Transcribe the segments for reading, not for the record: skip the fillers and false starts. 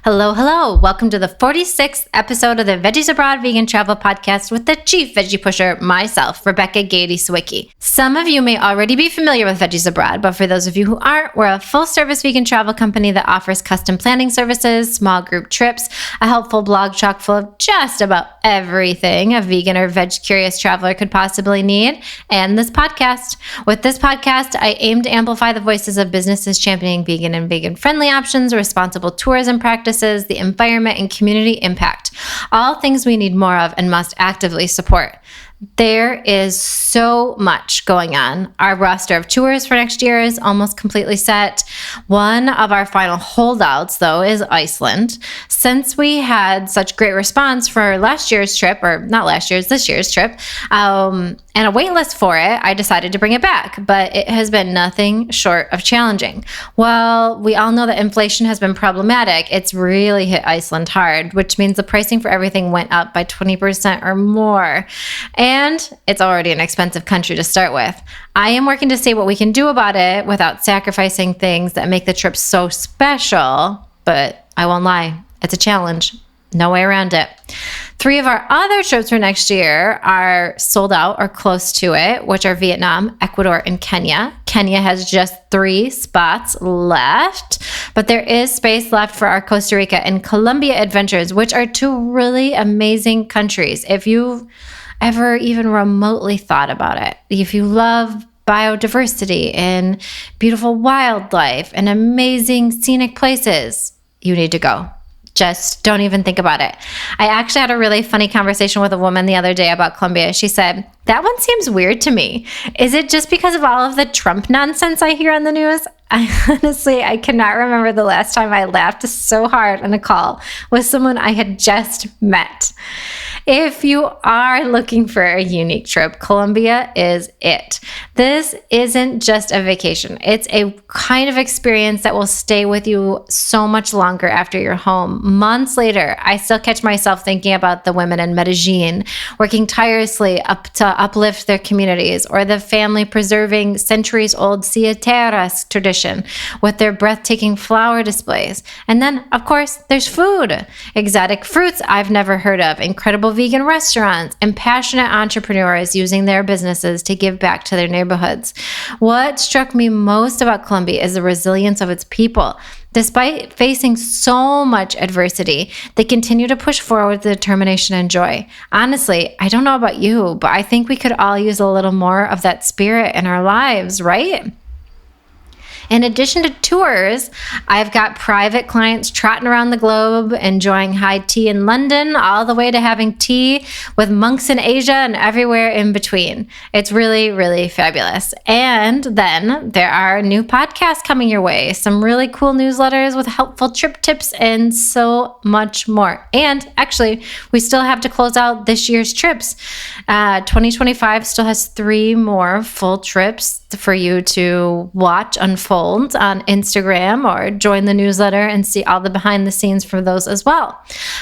Hello, hello. Welcome to the 46th episode of the Veggies Abroad Vegan Travel Podcast with the chief veggie pusher, myself, Rebecca Gady-Sawicki. Some of you may already be familiar with Veggies Abroad, but for those of you who aren't, we're a full-service vegan travel company that offers custom planning services, small group trips, a helpful blog chock full of just about everything a vegan or veg-curious traveler could possibly need, and this podcast. With this podcast, I aim to amplify the voices of businesses championing vegan and vegan-friendly options, responsible tourism practices, the environment, and community impact. All things we need more of and must actively support. There is so much going on. Our roster of tours for next year is almost completely set. One of our final holdouts, though, is Iceland. Since we had such great response for last year's trip, or not last year's, this year's trip, and a wait list for it, I decided to bring it back, but it has been nothing short of challenging. While we all know that inflation has been problematic, it's really hit Iceland hard, which means the pricing for everything went up by 20% or more. And it's already an expensive country to start with. I am working to see what we can do about it without sacrificing things that make the trip so special, but I won't lie, it's a challenge. No way around it. 3 of our other trips for next year are sold out or close to it, which are Vietnam, Ecuador, and Kenya. Kenya has just 3 spots left, but there is space left for our Costa Rica and Colombia adventures, which are 2 really amazing countries. If you've ever even remotely thought about it, if you love biodiversity and beautiful wildlife and amazing scenic places, you need to go. Just don't even think about it. I actually had a really funny conversation with a woman the other day about Colombia. She said, "That one seems weird to me. Is it just because of all of the Trump nonsense I hear on the news?" I cannot remember the last time I laughed so hard on a call with someone I had just met. If you are looking for a unique trip, Colombia is it. This isn't just a vacation. It's a kind of experience that will stay with you so much longer after you're home. Months later, I still catch myself thinking about the women in Medellin working tirelessly to uplift their communities, or the family preserving centuries-old ciateras tradition with their breathtaking flower displays. And then, of course, there's food. Exotic fruits I've never heard of, incredible vegan restaurants, and passionate entrepreneurs using their businesses to give back to their neighborhoods. What struck me most about Colombia is the resilience of its people. Despite facing so much adversity, they continue to push forward with determination and joy. Honestly, I don't know about you, but I think we could all use a little more of that spirit in our lives, right? In addition to tours, I've got private clients trotting around the globe, enjoying high tea in London, all the way to having tea with monks in Asia and everywhere in between. It's really, really fabulous. And then there are new podcasts coming your way, some really cool newsletters with helpful trip tips, and so much more. And actually, we still have to close out this year's trips. 2025 still has 3 more full trips for you to watch unfold on Instagram, or join the newsletter and see all the behind the scenes for those as well.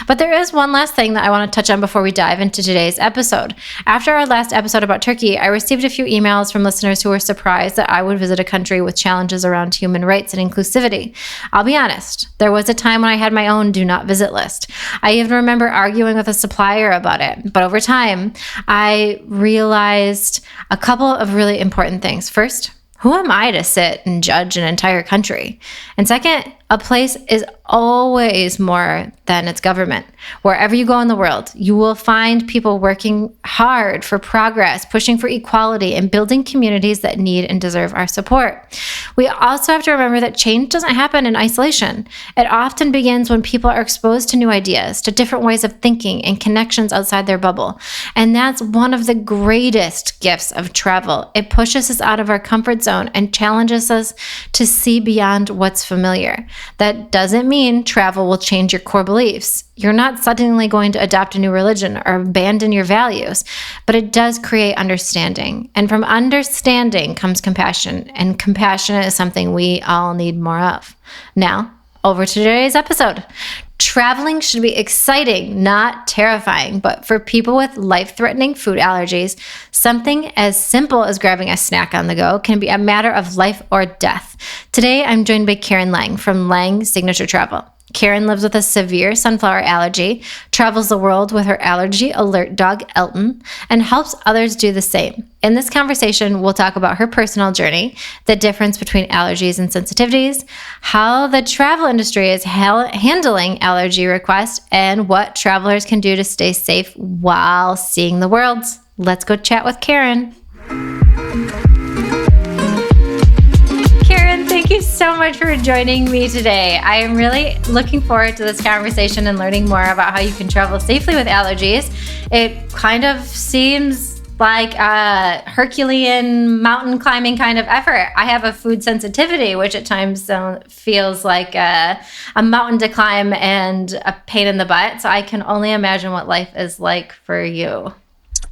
But there is one last thing that I want to touch on before we dive into today's episode. After our last episode about Turkey, I received a few emails from listeners who were surprised that I would visit a country with challenges around human rights and inclusivity. I'll be honest, there was a time when I had my own do not visit list. I even remember arguing with a supplier about it. But over time, I realized a couple of really important things. First, who am I to sit and judge an entire country? And second, a place is always more than its government. Wherever you go in the world, you will find people working hard for progress, pushing for equality, and building communities that need and deserve our support. We also have to remember that change doesn't happen in isolation. It often begins when people are exposed to new ideas, to different ways of thinking, and connections outside their bubble. And that's one of the greatest gifts of travel. It pushes us out of our comfort zone and challenges us to see beyond what's familiar. That doesn't mean travel will change your core beliefs. You're not suddenly going to adopt a new religion or abandon your values, but it does create understanding. And from understanding comes compassion, and compassion is something we all need more of. Now, over to today's episode. Traveling should be exciting, not terrifying, but for people with life-threatening food allergies, something as simple as grabbing a snack on the go can be a matter of life or death. Today, I'm joined by Karine Lang from Lang Signature Travel. Karine lives with a severe sunflower allergy, travels the world with her allergy alert dog, Elton, and helps others do the same. In this conversation, we'll talk about her personal journey, the difference between allergies and sensitivities, how the travel industry is handling allergy requests, and what travelers can do to stay safe while seeing the world. Let's go chat with Karine. Thank you so much for joining me today. I am really looking forward to this conversation and learning more about how you can travel safely with allergies. It kind of seems like a Herculean mountain climbing kind of effort. I have a food sensitivity, which at times feels like a mountain to climb and a pain in the butt. So I can only imagine what life is like for you.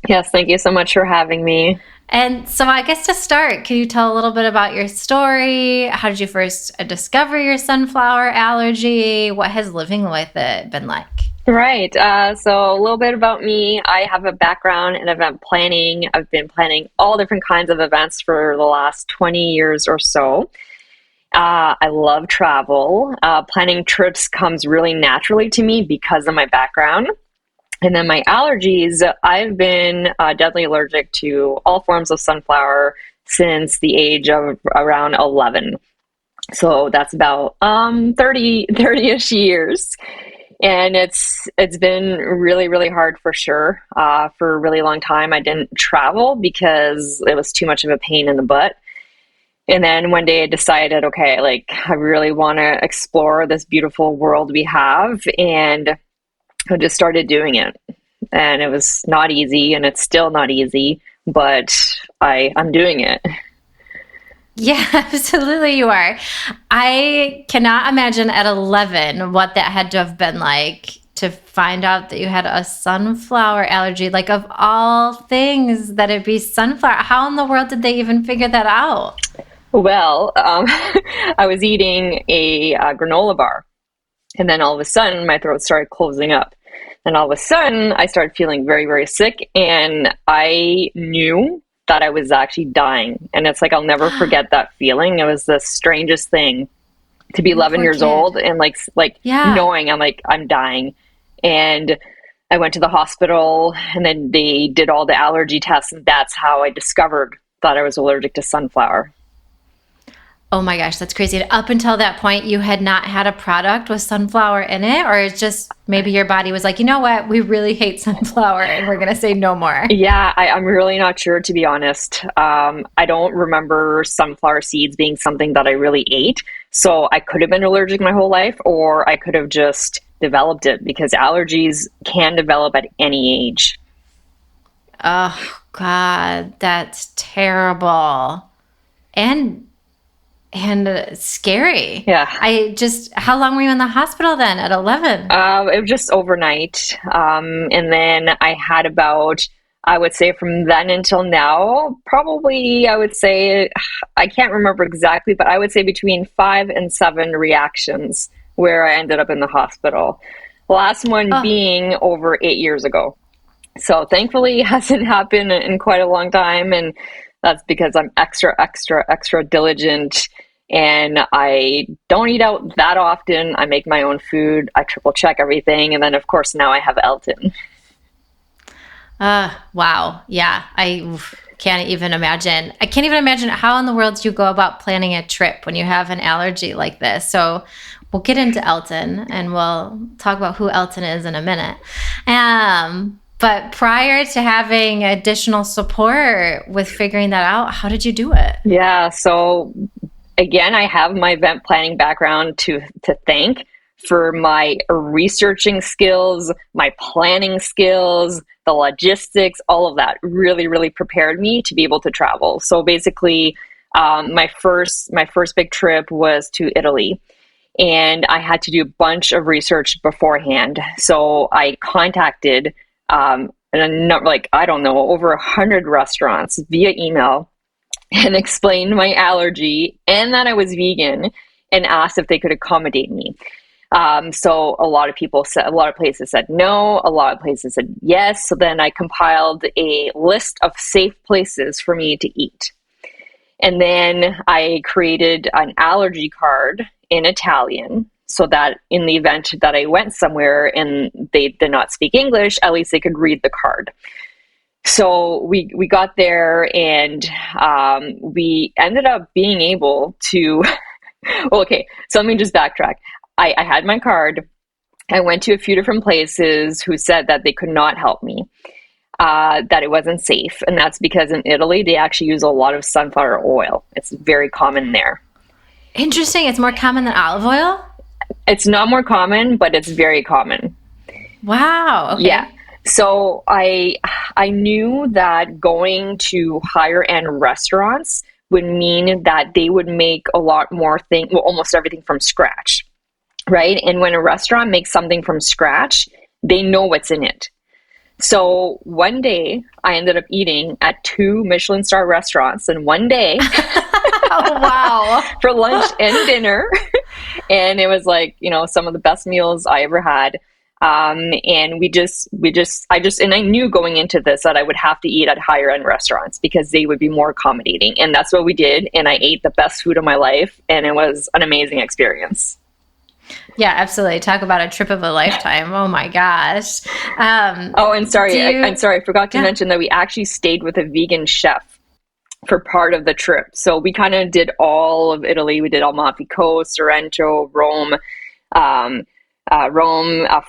Yes, thank you so much for having me. And so I guess to start, can you tell a little bit about your story? How did you first discover your sunflower allergy? What has living with it been like? Right. So a little bit about me. I have a background in event planning. I've been planning all different kinds of events for the last 20 years or so. I love travel. Planning trips comes really naturally to me because of my background. And then my allergies, I've been deadly allergic to all forms of sunflower since the age of around 11. So that's about 30-ish years. And it's been really, really hard for sure. For a really long time, I didn't travel because it was too much of a pain in the butt. And then one day I decided, okay, I really want to explore this beautiful world we have. And I just started doing it, and it was not easy, and it's still not easy, but I'm doing it. Yeah, absolutely you are. I cannot imagine at 11 what that had to have been like to find out that you had a sunflower allergy. Like, of all things, that it'd be sunflower. How in the world did they even figure that out? Well, I was eating a granola bar, and then all of a sudden my throat started closing up. And all of a sudden, I started feeling very, very sick, and I knew that I was actually dying. And it's like, I'll never forget that feeling. It was the strangest thing to be 11 years old and knowing I'm dying. And I went to the hospital, and then they did all the allergy tests, and that's how I discovered that I was allergic to sunflower. Oh my gosh, that's crazy. Up until that point, you had not had a product with sunflower in it, or it's just maybe your body was like, you know what, we really hate sunflower and we're going to say no more. Yeah, I'm really not sure, to be honest. I don't remember sunflower seeds being something that I really ate. So I could have been allergic my whole life, or I could have just developed it, because allergies can develop at any age. Oh God, that's terrible. And scary. Yeah. How long were you in the hospital then at 11? It was just overnight. And then I had about, I would say from then until now, probably, I would say, I can't remember exactly, but I would say between 5 and 7 reactions where I ended up in the hospital. The last one being over 8 years ago. So thankfully it hasn't happened in quite a long time. And that's because I'm extra diligent, and I don't eat out that often. I make my own food. I triple check everything. And then, of course, now I have Elton. Wow. Yeah. I can't even imagine. I can't even imagine how in the world you go about planning a trip when you have an allergy like this. So we'll get into Elton, and we'll talk about who Elton is in a minute. But prior to having additional support with figuring that out, how did you do it? Yeah, so again, I have my event planning background to thank for my researching skills, my planning skills, the logistics, all of that really, really prepared me to be able to travel. So basically, my first big trip was to Italy. And I had to do a bunch of research beforehand. So I contacted over 100 restaurants via email and explained my allergy and that I was vegan, and asked if they could accommodate me. So a lot of places said no, a lot of places said yes. So then I compiled a list of safe places for me to eat. And then I created an allergy card in Italian. so that in the event that I went somewhere and they did not speak English, at least they could read the card. So we got there, and we ended up being able to, well, okay, so let me just backtrack. I had my card. I went to a few different places who said that they could not help me, that it wasn't safe. And that's because in Italy, they actually use a lot of sunflower oil. It's very common there. Interesting. It's more common than olive oil? It's not more common, but it's very common. Wow. Okay. Yeah. So I knew that going to higher end restaurants would mean that they would make a lot more almost everything from scratch, right? And when a restaurant makes something from scratch, they know what's in it. So one day I ended up eating at 2 Michelin-starred restaurants in one day. Oh, wow. For lunch and dinner. And it was like, some of the best meals I ever had. And I knew going into this that I would have to eat at higher end restaurants because they would be more accommodating. And that's what we did. And I ate the best food of my life. And it was an amazing experience. Yeah, absolutely. Talk about a trip of a lifetime. Oh my gosh. And sorry, I forgot to mention that we actually stayed with a vegan chef for part of the trip. So we kind of did all of Italy. We did Amalfi Coast, Sorrento, Rome,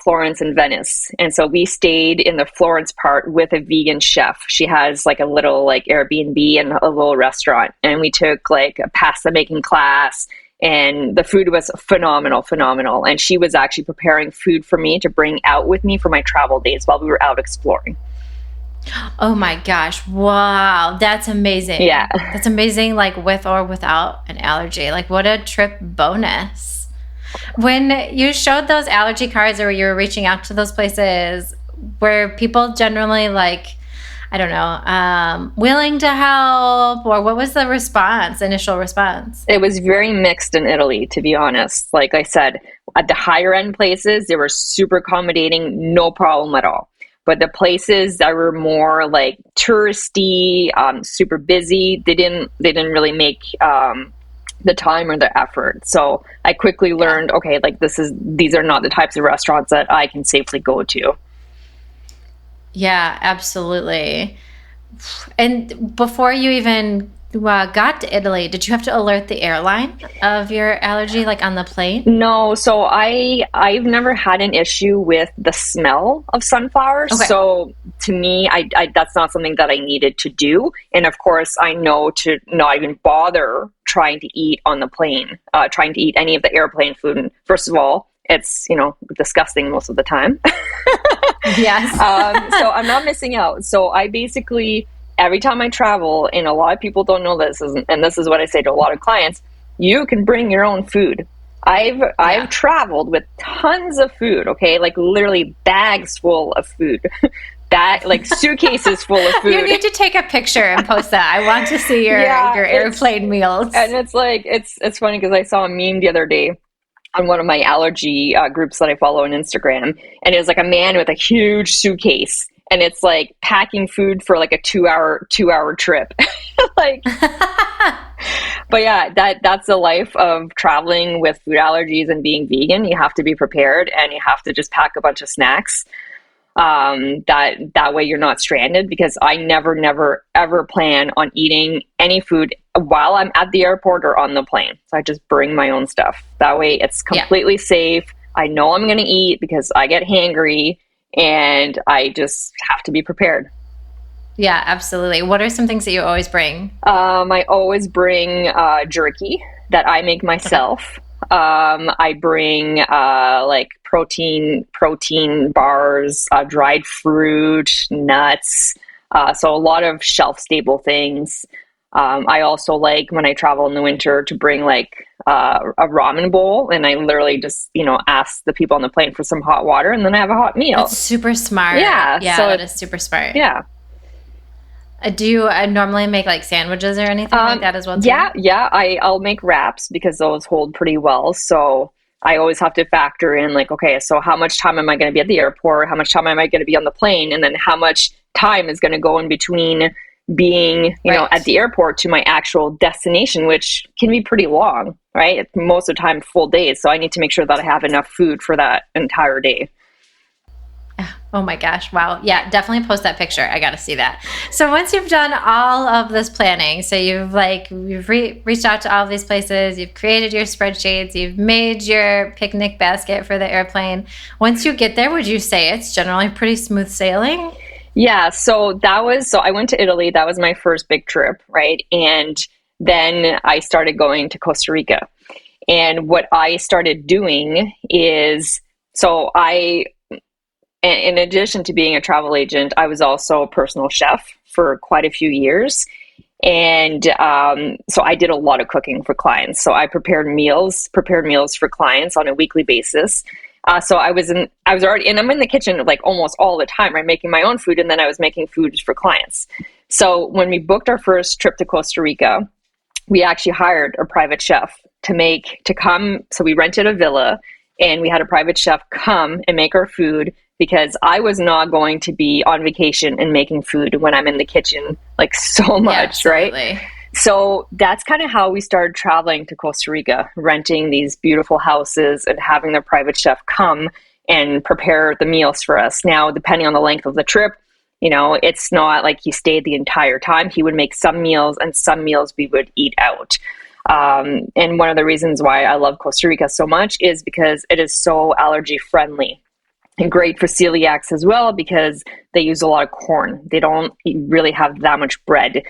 Florence, and Venice. And so we stayed in the Florence part with a vegan chef. She has like a little like Airbnb and a little restaurant. And we took like a pasta making class, and the food was phenomenal. And she was actually preparing food for me to bring out with me for my travel days while we were out exploring. Oh my gosh. Wow. That's amazing. Yeah. That's amazing, like with or without an allergy. Like what a trip bonus. When you showed those allergy cards or you were reaching out to those places, were people generally like, I don't know, willing to help? Or what was the initial response? It was very mixed in Italy, to be honest. Like I said, at the higher end places, they were super accommodating, no problem at all. But the places that were more like touristy, super busy, they didn't really make the time or the effort. So I quickly learned, okay, like these are not the types of restaurants that I can safely go to. Yeah, absolutely. And before you even got to Italy, did you have to alert the airline of your allergy, like on the plane? No, so I've never had an issue with the smell of sunflowers. Okay. So to me, I that's not something that I needed to do. And of course, I know to not even bother trying to eat on the plane, trying to eat any of the airplane food. And first of all, it's, disgusting most of the time. Yes. So I'm not missing out. So I basically, every time I travel, and a lot of people don't know this, and this is what I say to a lot of clients, you can bring your own food. I've traveled with tons of food, okay? Like literally bags full of food. Like suitcases full of food. You need to take a picture and post that. I want to see your airplane meals. And it's like, it's funny because I saw a meme the other day on one of my allergy groups that I follow on Instagram. And it was like a man with a huge suitcase. And it's like packing food for like a 2-hour trip. Like, but yeah, that's the life of traveling with food allergies and being vegan. You have to be prepared, and you have to just pack a bunch of snacks. That way you're not stranded, because I never, ever plan on eating any food while I'm at the airport or on the plane. So I just bring my own stuff. That way it's completely safe. I know I'm going to eat because I get hangry, and I just have to be prepared. Yeah, absolutely. What are some things that you always bring? I always bring jerky that I make myself. Okay. I bring like protein bars, dried fruit, nuts. So a lot of shelf stable things. I also like, when I travel in the winter, to bring like a ramen bowl, and I literally just, ask the people on the plane for some hot water, and then I have a hot meal. That's super smart. Yeah. Yeah, so that is super smart. Yeah. Do you normally make like sandwiches or anything like that as well? Too? Yeah. I'll make wraps because those hold pretty well. So I always have to factor in like, okay, so how much time am I going to be at the airport? How much time am I going to be on the plane? And then how much time is going to go in between being, Right. at the airport to my actual destination, which can be pretty long, right? Most of the time, full days. So I need to make sure that I have enough food for that entire day. Oh my gosh. Wow. Yeah, definitely post that picture. I got to see that. So once you've done all of this planning, so you've reached out to all of these places, you've created your spreadsheets, you've made your picnic basket for the airplane. Once you get there, would you say it's generally pretty smooth sailing? Yeah. So I went to Italy. That was my first big trip, right? And then I started going to Costa Rica. And what I started doing is, in addition to being a travel agent, I was also a personal chef for quite a few years. And so I did a lot of cooking for clients. So I prepared meals for clients on a weekly basis. So I was already, and I'm in the kitchen like almost all the time, right? Making my own food. And then I was making food for clients. So when we booked our first trip to Costa Rica, we actually hired a private chef to come. So we rented a villa and we had a private chef come and make our food, because I was not going to be on vacation and making food when I'm in the kitchen like so much, right? So that's kind of how we started traveling to Costa Rica, renting these beautiful houses and having the private chef come and prepare the meals for us. Now, depending on the length of the trip, it's not like he stayed the entire time. He would make some meals, and some meals we would eat out. And one of the reasons why I love Costa Rica so much is because it is so allergy friendly. And great for celiacs as well, because they use a lot of corn. They don't really have that much bread.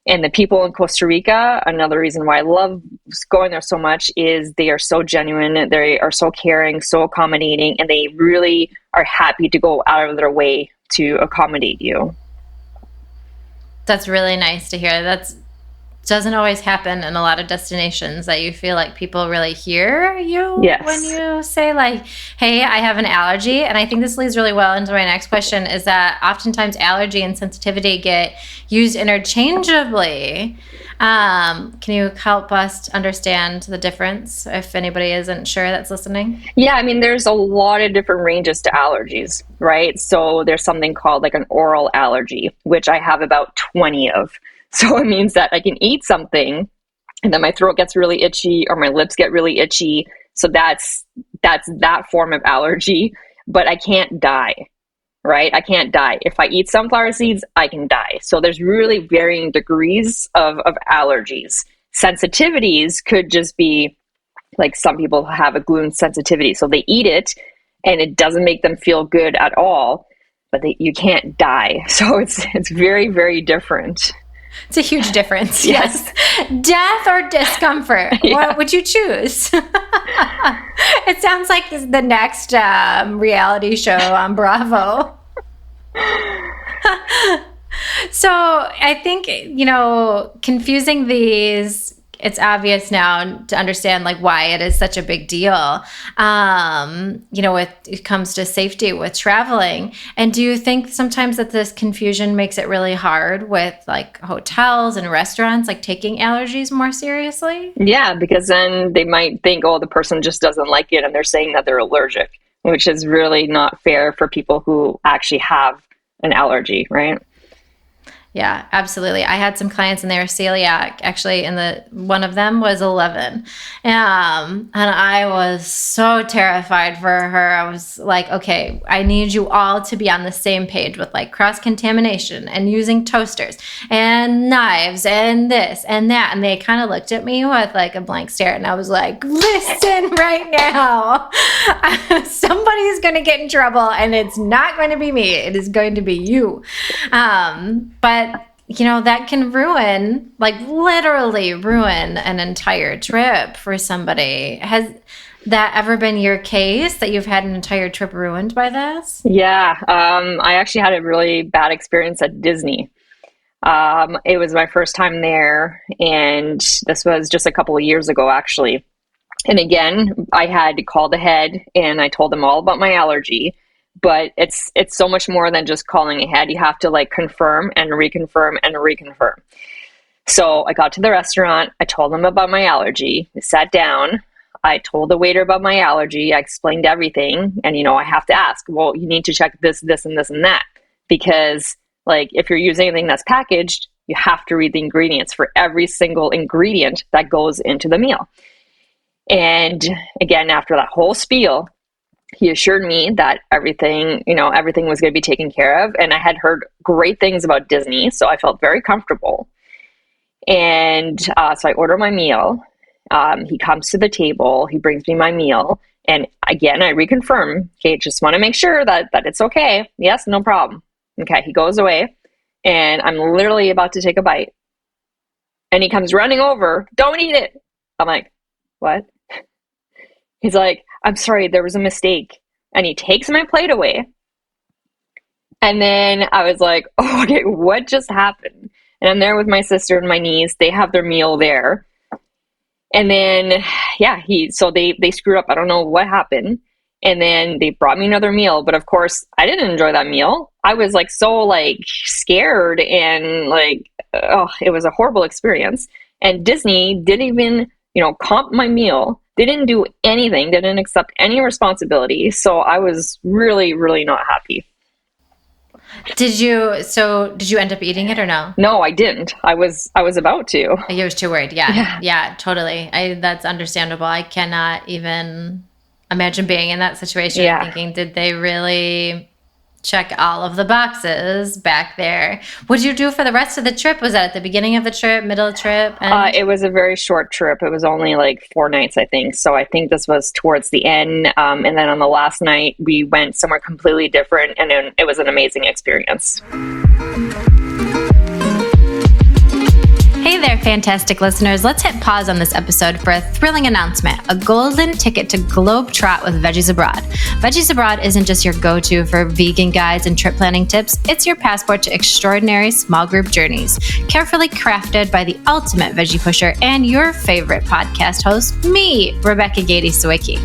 And the people in Costa Rica, another reason why I love going there so much, is they are so genuine. They are so caring, so accommodating, and they really are happy to go out of their way to accommodate you. That's really nice to hear. That doesn't always happen in a lot of destinations, that you feel like people really hear you when you say like, hey, I have an allergy. And I think this leads really well into my next question, is that oftentimes allergy and sensitivity get used interchangeably. Can you help us understand the difference if anybody isn't sure that's listening? Yeah, I mean, there's a lot of different ranges to allergies, right? So there's something called like an oral allergy, which I have about 20 of. So it means that I can eat something and then my throat gets really itchy or my lips get really itchy. So that's that form of allergy, but I can't die, right? I can't die. If I eat sunflower seeds, I can die. So there's really varying degrees of allergies. Sensitivities could just be like, some people have a gluten sensitivity. So they eat it and it doesn't make them feel good at all, but you can't die. So it's very, very different. It's a huge difference. Yes. Death or discomfort. Yeah. What would you choose? It sounds like the next reality show on Bravo. So I think, confusing these, it's obvious now to understand like why it is such a big deal. It comes to safety with traveling. And do you think sometimes that this confusion makes it really hard with like hotels and restaurants, like taking allergies more seriously? Yeah, because then they might think, oh, the person just doesn't like it, and they're saying that they're allergic, which is really not fair for people who actually have an allergy, right? Yeah, absolutely. I had some clients and they were celiac. Actually, one of them was 11. And I was so terrified for her. I was like, okay, I need you all to be on the same page with like cross-contamination and using toasters and knives and this and that. And they kind of looked at me with like a blank stare. And I was like, listen right now, somebody's going to get in trouble and it's not going to be me. It is going to be you. But that can ruin, like literally ruin an entire trip for somebody. Has that ever been your case, that you've had an entire trip ruined by this? Yeah. I actually had a really bad experience at Disney. It was my first time there, and this was just a couple of years ago, actually. And again, I had called ahead and I told them all about my allergy. But it's so much more than just calling ahead. You have to like confirm and reconfirm and reconfirm. So I got to the restaurant. I told them about my allergy. I sat down. I told the waiter about my allergy. I explained everything. And, I have to ask, well, you need to check this, this, and this, and that. Because Like if you're using anything that's packaged, you have to read the ingredients for every single ingredient that goes into the meal. And again, after that whole spiel, he assured me that everything was going to be taken care of. And I had heard great things about Disney, so I felt very comfortable. And so I order my meal. He comes to the table, he brings me my meal. And again, I reconfirm, okay, just want to make sure that it's okay. Yes, no problem. Okay, he goes away and I'm literally about to take a bite. And he comes running over, don't eat it. I'm like, what? He's like, I'm sorry, there was a mistake. And he takes my plate away. And then I was like, oh, okay, what just happened? And I'm there with my sister and my niece. They have their meal there. And then, yeah, so they screwed up. I don't know what happened. And then they brought me another meal. But of course, I didn't enjoy that meal. I was like so like scared and like, oh, it was a horrible experience. And Disney didn't even, comp my meal. They didn't do anything. They didn't accept any responsibility. So I was really, really not happy. Did you end up eating it or no? No, I didn't. I was about to. You was too worried. Yeah, totally. That's understandable. I cannot even imagine being in that situation thinking, did they really check all of the boxes back there? What did you do for the rest of the trip? Was that at the beginning of the trip, middle of the trip? It was a very short trip. It was only like 4 nights, I think. So I think this was towards the end. And then on the last night, we went somewhere completely different, and it was an amazing experience. Hey there, fantastic listeners. Let's hit pause on this episode for a thrilling announcement, a golden ticket to globetrot with Veggies Abroad. Veggies Abroad isn't just your go-to for vegan guides and trip planning tips. It's your passport to extraordinary small group journeys, carefully crafted by the ultimate veggie pusher and your favorite podcast host, me, Rebecca Gady-Sawicki.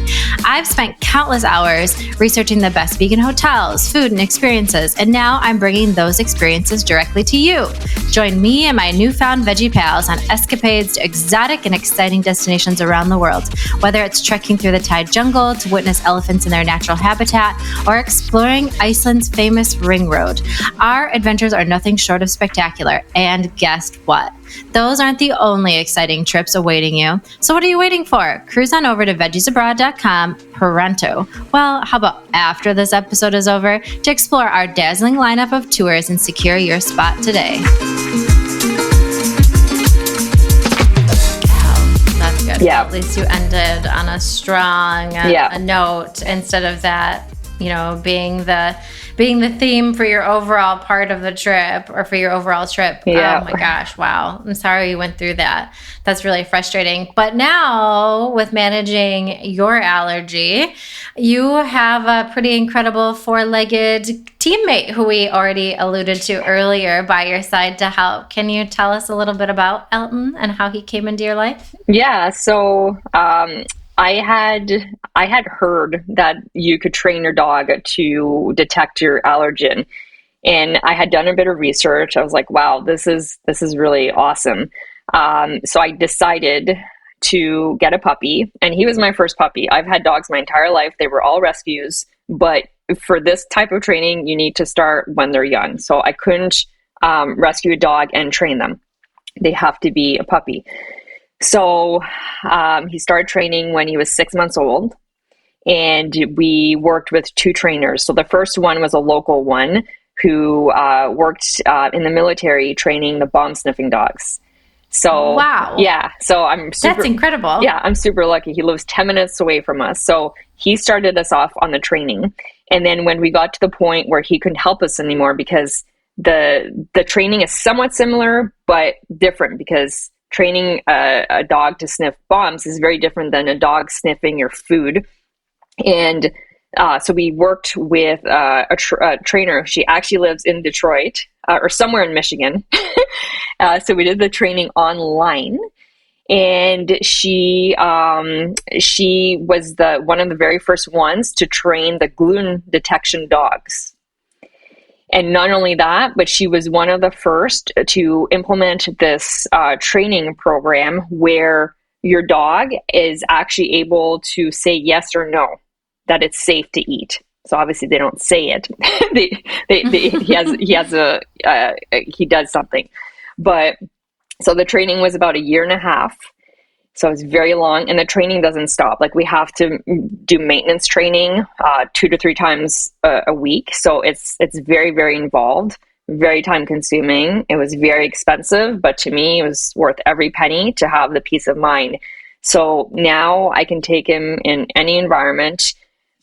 I've spent countless hours researching the best vegan hotels, food, and experiences, and now I'm bringing those experiences directly to you. Join me and my newfound veggie pals on escapades to exotic and exciting destinations around the world, whether it's trekking through the Thai jungle to witness elephants in their natural habitat or exploring Iceland's famous ring road. Our adventures are nothing short of spectacular, and guess what? Those aren't the only exciting trips awaiting you. So what are you waiting for? Cruise on over to veggiesabroad.com pronto. Well, how about after this episode is over to explore our dazzling lineup of tours and secure your spot today. Good. Yeah. Well, at least you ended on a strong a note instead of that, being the theme for your overall part of the trip or for your overall trip. Yeah. Oh my gosh. Wow. I'm sorry you went through that. That's really frustrating. But now with managing your allergy, you have a pretty incredible 4-legged teammate who we already alluded to earlier by your side to help. Can you tell us a little bit about Elton and how he came into your life? Yeah. So, I had heard that you could train your dog to detect your allergen, and I had done a bit of research. I was like, wow, this is really awesome. So I decided to get a puppy, and he was my first puppy. I've had dogs my entire life. They were all rescues, but for this type of training, you need to start when they're young. So I couldn't rescue a dog and train them. They have to be a puppy. So he started training when he was 6 months old, and we worked with 2 trainers. So the first one was a local one who worked in the military training the bomb sniffing dogs. So wow. Yeah. So that's incredible. Yeah, I'm super lucky. He lives 10 minutes away from us. So he started us off on the training. And then when we got to the point where he couldn't help us anymore, because the training is somewhat similar but different, because training a dog to sniff bombs is very different than a dog sniffing your food. And so we worked with a trainer. She actually lives in Detroit or somewhere in Michigan. So we did the training online. And she was one of the very first ones to train the gluten detection dogs. And not only that, but she was one of the first to implement this training program where your dog is actually able to say yes or no, that it's safe to eat. So obviously they don't say it. He does something. But so the training was about a year and a half. So it's very long, and the training doesn't stop. Like, we have to do maintenance training 2 to 3 times a week. So it's very, very involved, very time consuming. It was very expensive, but to me, it was worth every penny to have the peace of mind. So now I can take him in any environment,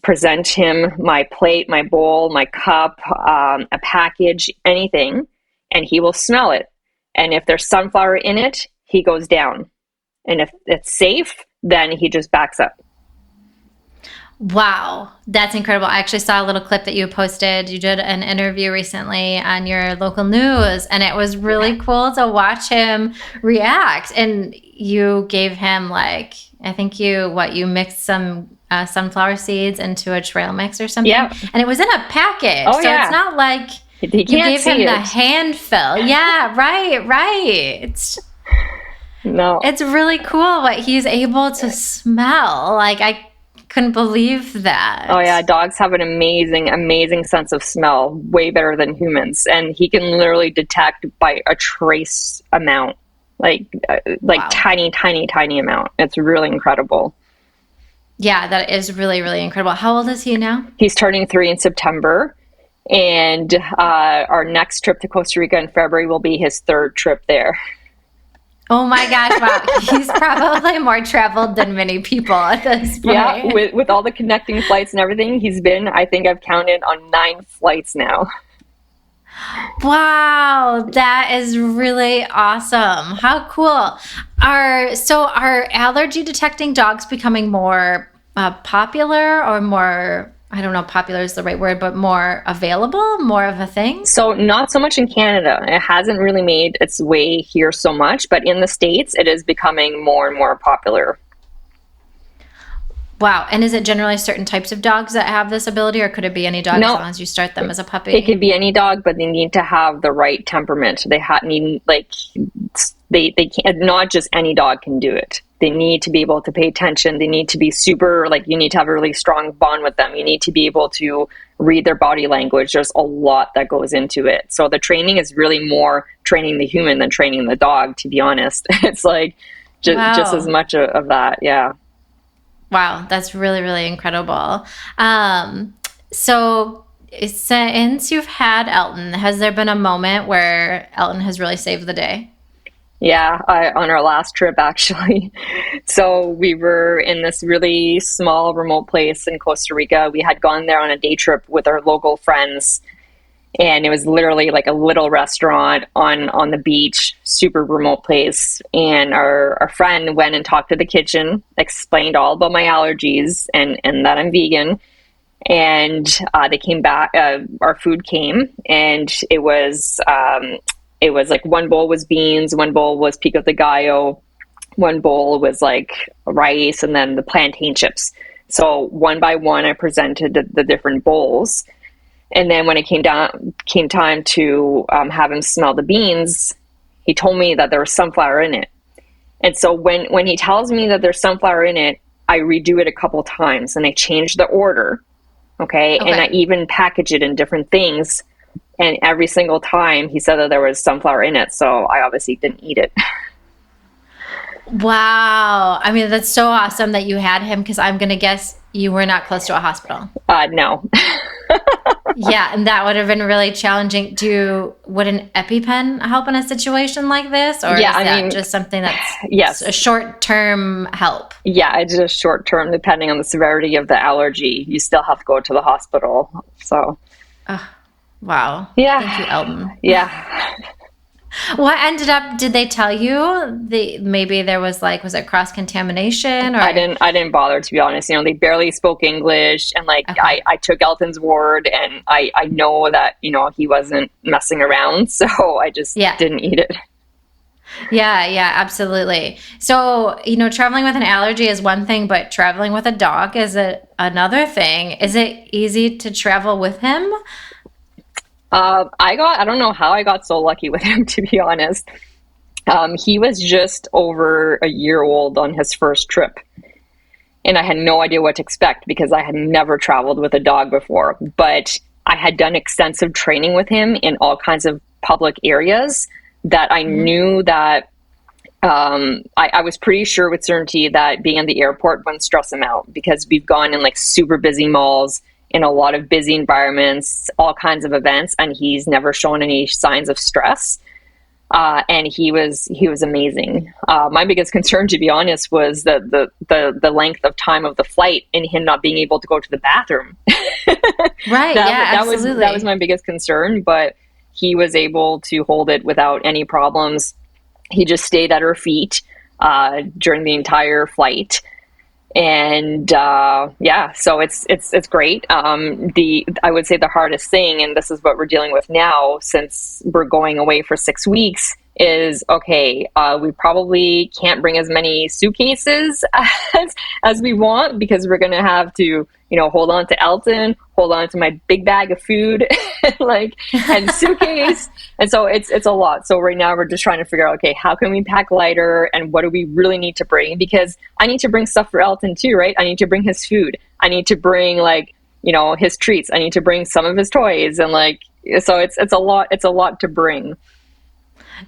present him my plate, my bowl, my cup, a package, anything, and he will smell it. And if there's sunflower in it, he goes down. And if it's safe, then he just backs up. Wow, that's incredible. I actually saw a little clip that you posted. You did an interview recently on your local news, and it was really cool to watch him react. And you gave him, like, I think you mixed some sunflower seeds into a trail mix or something. Yeah. And it was in a package. Oh, so yeah. It's not like He you can't gave see him it. the hand fill. Yeah, right. No. It's really cool what he's able to smell. Like, I couldn't believe that. Oh yeah, dogs have an amazing sense of smell, way better than humans, and he can literally detect by a trace amount, like Wow. tiny amount. It's really incredible. Yeah, that is really, really incredible. How old is he now? He's turning 3 in September, and our next trip to Costa Rica in February will be his 3rd trip there. Oh my gosh, wow. He's probably more traveled than many people at this point. Yeah, with all the connecting flights and everything, he's been, I think I've counted, on 9 flights now. Wow, that is really awesome. How cool. Are allergy detecting dogs becoming more popular, or more, I don't know if popular is the right word, but more available, more of a thing? So not so much in Canada. It hasn't really made its way here so much, but in the States, it is becoming more and more popular. Wow. And is it generally certain types of dogs that have this ability, or could it be any dog as long as you start them as a puppy? It could be any dog, but they need to have the right temperament. They need, like, they can't, not just any dog can do it. They need to be able to pay attention. They need to be super, like, you need to have a really strong bond with them. You need to be able to read their body language. There's a lot that goes into it. So the training is really more training the human than training the dog, to be honest. It's like just as much of that. Yeah. Wow. That's really, really incredible. So since you've had Elton, has there been a moment where Elton has really saved the day? Yeah, on our last trip, actually. So we were in this really small, remote place in Costa Rica. We had gone there on a day trip with our local friends, and it was literally like a little restaurant on the beach, super remote place. And our friend went and talked to the kitchen, explained all about my allergies and that I'm vegan. And they came back, our food came, and it was like one bowl was beans, one bowl was pico de gallo, one bowl was like rice, and then the plantain chips. So one by one, I presented the different bowls. And then when it came time to have him smell the beans, he told me that there was sunflower in it. And so when he tells me that there's sunflower in it, I redo it a couple times, and I change the order. Okay. And I even package it in different things. And every single time he said that there was sunflower in it. So I obviously didn't eat it. Wow. I mean, that's so awesome that you had him, because I'm going to guess you were not close to a hospital. No. Yeah, and that would have been really challenging. Would an EpiPen help in a situation like this? Or is that just something that's a short-term help? Yeah, it's just short-term, depending on the severity of the allergy. You still have to go to the hospital. So. Wow. Yeah. Thank you, Elton. Yeah. What did they tell you? Maybe there was it cross-contamination? Or I didn't bother, to be honest. They barely spoke English, and I took Elton's word, and I know that, he wasn't messing around, so I just didn't eat it. Yeah, absolutely. So, traveling with an allergy is one thing, but traveling with a dog is another thing. Is it easy to travel with him? I don't know how I got so lucky with him, to be honest. He was just over a year old on his first trip. and I had no idea what to expect because I had never traveled with a dog before. But I had done extensive training with him in all kinds of public areas that I knew that I was pretty sure with certainty that being in the airport wouldn't stress him out, because we've gone in like super busy malls, in a lot of busy environments, all kinds of events, and he's never shown any signs of stress. And he was amazing. My biggest concern, to be honest, was the length of time of the flight and him not being able to go to the bathroom. Right. Absolutely. That was my biggest concern, but he was able to hold it without any problems. He just stayed at her feet during the entire flight. And so it's great. I would say the hardest thing, and this is what we're dealing with now since we're going away for 6 weeks, is we probably can't bring as many suitcases as we want, because we're going to have to, hold on to Elton, hold on to my big bag of food, and suitcase. And so it's a lot. So right now we're just trying to figure out, how can we pack lighter, and what do we really need to bring? Because I need to bring stuff for Elton too, right? I need to bring his food. I need to bring his treats. I need to bring some of his toys, and so it's a lot. It's a lot to bring.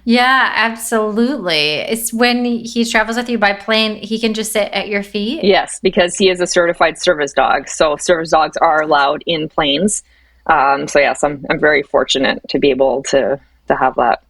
Yeah, absolutely. It's when he travels with you by plane, he can just sit at your feet? Yes, because he is a certified service dog. So service dogs are allowed in planes. So yes, I'm very fortunate to be able to have that.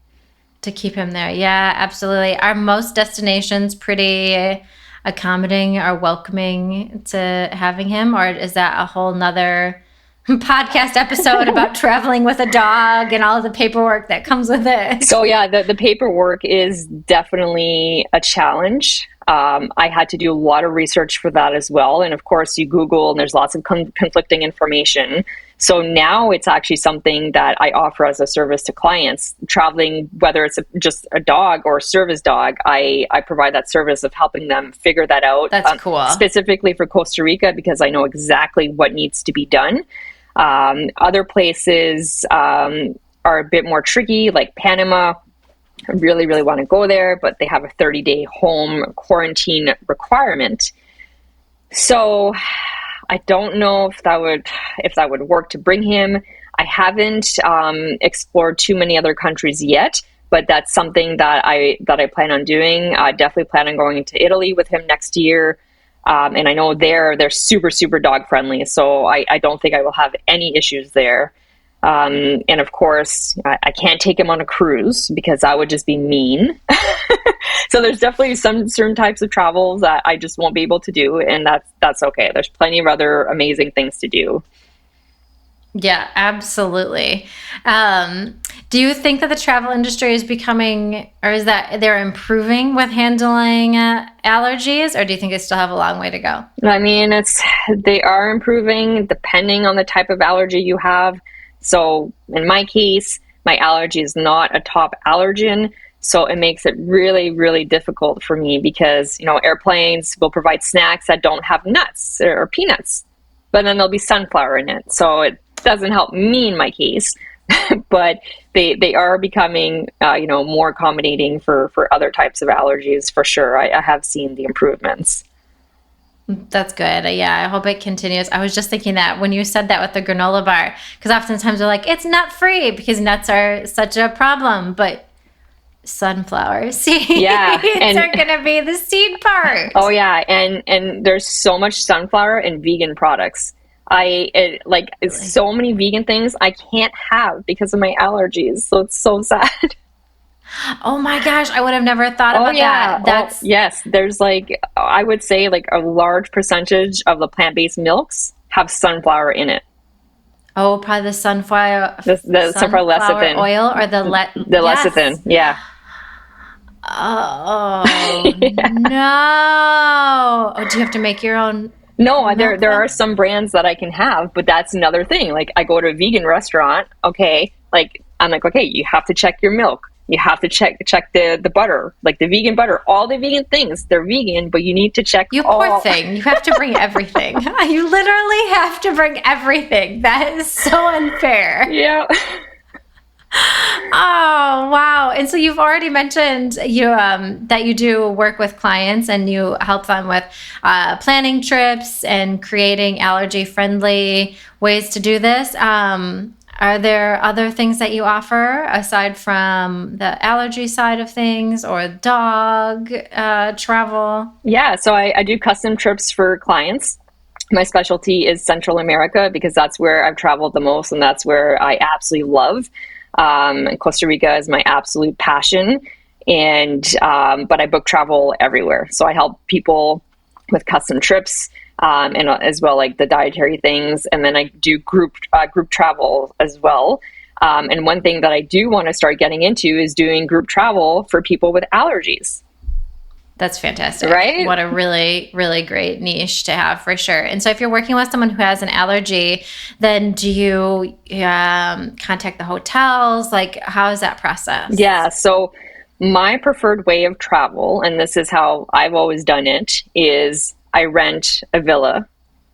To keep him there. Yeah, absolutely. Are most destinations pretty accommodating or welcoming to having him? Or is that a whole nother podcast episode about traveling with a dog and all of the paperwork that comes with it? So yeah, the paperwork is definitely a challenge. I had to do a lot of research for that as well. And of course you Google and there's lots of conflicting information. So now it's actually something that I offer as a service to clients traveling, whether it's just a dog or a service dog. I provide that service of helping them figure that out. That's cool. Specifically for Costa Rica, because I know exactly what needs to be done. Other places are a bit more tricky, like Panama. I really, really want to go there, but they have a 30-day home quarantine requirement. So I don't know if that would work to bring him. I haven't explored too many other countries yet, but that's something that I plan on doing. I definitely plan on going to Italy with him next year. And I know they're super, super dog friendly. So I don't think I will have any issues there. And of course, I can't take him on a cruise because that would just be mean. So there's definitely some certain types of travels that I just won't be able to do. And that's okay. There's plenty of other amazing things to do. Yeah, absolutely. Do you think that the travel industry is becoming, or is that they're improving with handling allergies, or do you think they still have a long way to go? I mean, they are improving depending on the type of allergy you have. So in my case, my allergy is not a top allergen. So it makes it really, really difficult for me because, airplanes will provide snacks that don't have nuts or peanuts, but then there'll be sunflower in it. So it doesn't help me in my case, but they are becoming, more accommodating for other types of allergies for sure. I have seen the improvements. That's good. Yeah, I hope it continues. I was just thinking that when you said that with the granola bar, because oftentimes they're like, it's nut free because nuts are such a problem, but sunflower seeds are going to be the seed part. Oh yeah. And there's so much sunflower in vegan products. So many vegan things I can't have because of my allergies. So it's so sad. Oh my gosh, I would have never thought about that. Yes, there's I would say a large percentage of the plant-based milks have sunflower in it. Oh, probably the sunflower lecithin oil or the lecithin. Yeah. Oh no! Oh, do you have to make your own? No, there are some brands that I can have, but that's another thing. I go to a vegan restaurant. Okay, I'm okay, you have to check your milk. You have to check the butter, the vegan butter. All the vegan things, they're vegan, but you need to check. You poor thing. You have to bring everything. You literally have to bring everything. That is so unfair. Yeah. Oh, wow. And so you've already mentioned that you do work with clients and you help them with planning trips and creating allergy-friendly ways to do this. Are there other things that you offer aside from the allergy side of things or dog travel? Yeah, so I do custom trips for clients. My specialty is Central America because that's where I've traveled the most and that's where I absolutely love. Costa Rica is my absolute passion, and but I book travel everywhere. So I help people with custom trips, and as well like the dietary things, and then I do group travel as well. And one thing that I do want to start getting into is doing group travel for people with allergies. That's fantastic. Right? What a really, really great niche to have for sure. And so if you're working with someone who has an allergy, then do you contact the hotels? Like, how is that process? Yeah. So my preferred way of travel, and this is how I've always done it, is I rent a villa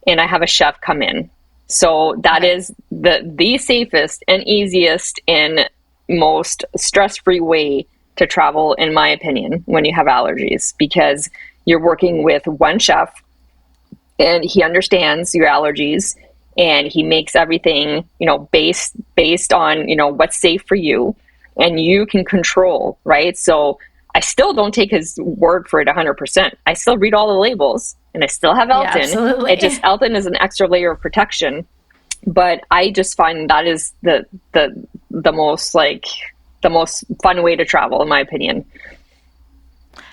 and I have a chef come in. So that is the safest and easiest and most stress-free way to travel, in my opinion, when you have allergies, because you're working with one chef and he understands your allergies and he makes everything, based on, what's safe for you and you can control, right? So I still don't take his word for it 100%. I still read all the labels and I still have Elton. Yeah, absolutely. Elton is an extra layer of protection, but I just find that is the most fun way to travel, in my opinion.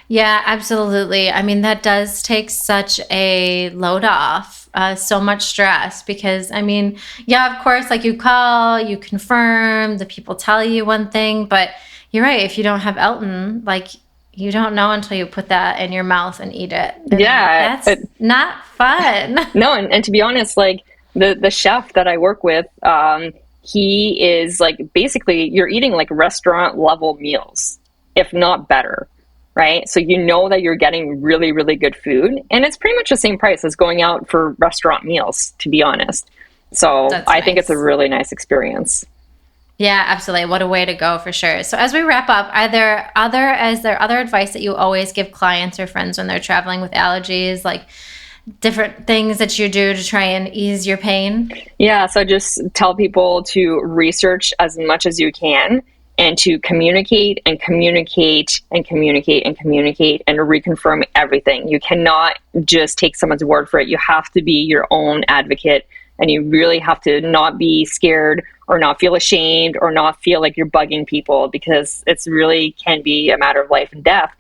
Yeah, absolutely. I mean, that does take such a load off, so much stress because, I mean, yeah, of course, like you call, you confirm, the people tell you one thing, but you're right. If you don't have Elton, like you don't know until you put that in your mouth and eat it. And that's not fun. No, and to be honest, like the chef that I work with, he is like, basically you're eating like restaurant level meals, if not better, right? So you know that you're getting really, really good food and it's pretty much the same price as going out for restaurant meals, to be honest. So I think it's a really nice experience. Yeah, absolutely. What a way to go for sure. So as we wrap up, is there other advice that you always give clients or friends when they're traveling with allergies, like different things that you do to try and ease your pain? Yeah, so just tell people to research as much as you can and to communicate and communicate and communicate and communicate and reconfirm everything. You cannot just take someone's word for it. You have to be your own advocate and you really have to not be scared or not feel ashamed or not feel like you're bugging people because it's really can be a matter of life and death.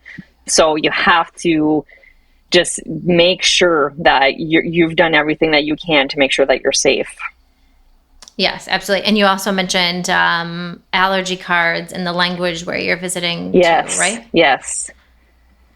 So you have to just make sure that you've done everything that you can to make sure that you're safe. Yes, absolutely. And you also mentioned allergy cards in the language where you're visiting yes. too, right? Yes.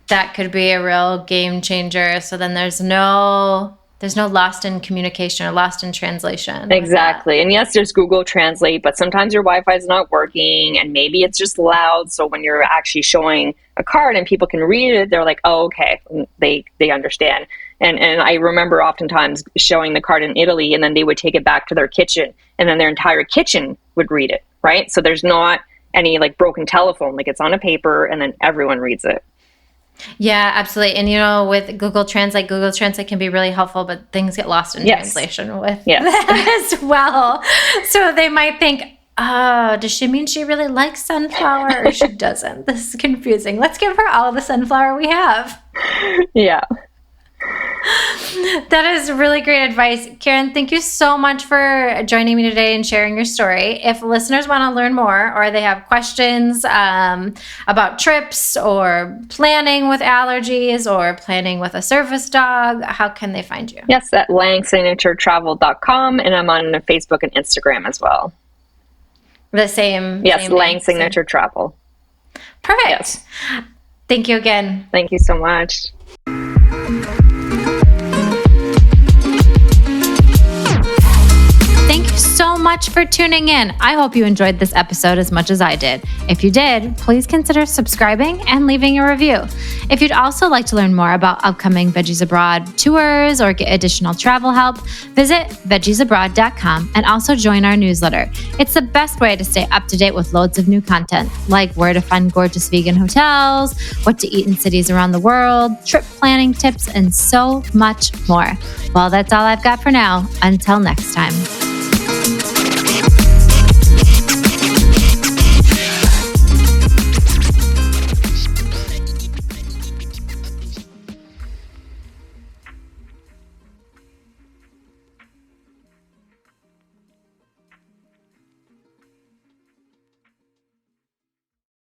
That could be a real game changer. So then there's no lost in communication or lost in translation. Exactly. And yes, there's Google Translate, but sometimes your Wi-Fi is not working and maybe it's just loud. So when you're actually showing a card and people can read it, they're like, oh, okay, they understand. And I remember oftentimes showing the card in Italy and then they would take it back to their kitchen and then their entire kitchen would read it, right? So there's not any like broken telephone, like it's on a paper and then everyone reads it. Yeah, absolutely. And with Google Translate can be really helpful, but things get lost in translation with that as well. So they might think, oh, does she mean she really likes sunflower or she doesn't? This is confusing. Let's give her all the sunflower we have. Yeah. That is really great advice. Karine, thank you so much for joining me today and sharing your story. If listeners want to learn more or they have questions about trips or planning with allergies or planning with a service dog, how can they find you? Yes, at langsignaturetravel.com, and I'm on Facebook and Instagram as well. The same? Yes, Lang Signature Travel. Perfect. Yes. Thank you again. Thank you so much. Thank you so so much for tuning in. I hope you enjoyed this episode as much as I did. If you did, please consider subscribing and leaving a review. If you'd also like to learn more about upcoming Veggies Abroad tours or get additional travel help, visit veggiesabroad.com and also join our newsletter. It's the best way to stay up to date with loads of new content, like where to find gorgeous vegan hotels, what to eat in cities around the world, trip planning tips, and so much more. Well, that's all I've got for now. Until next time.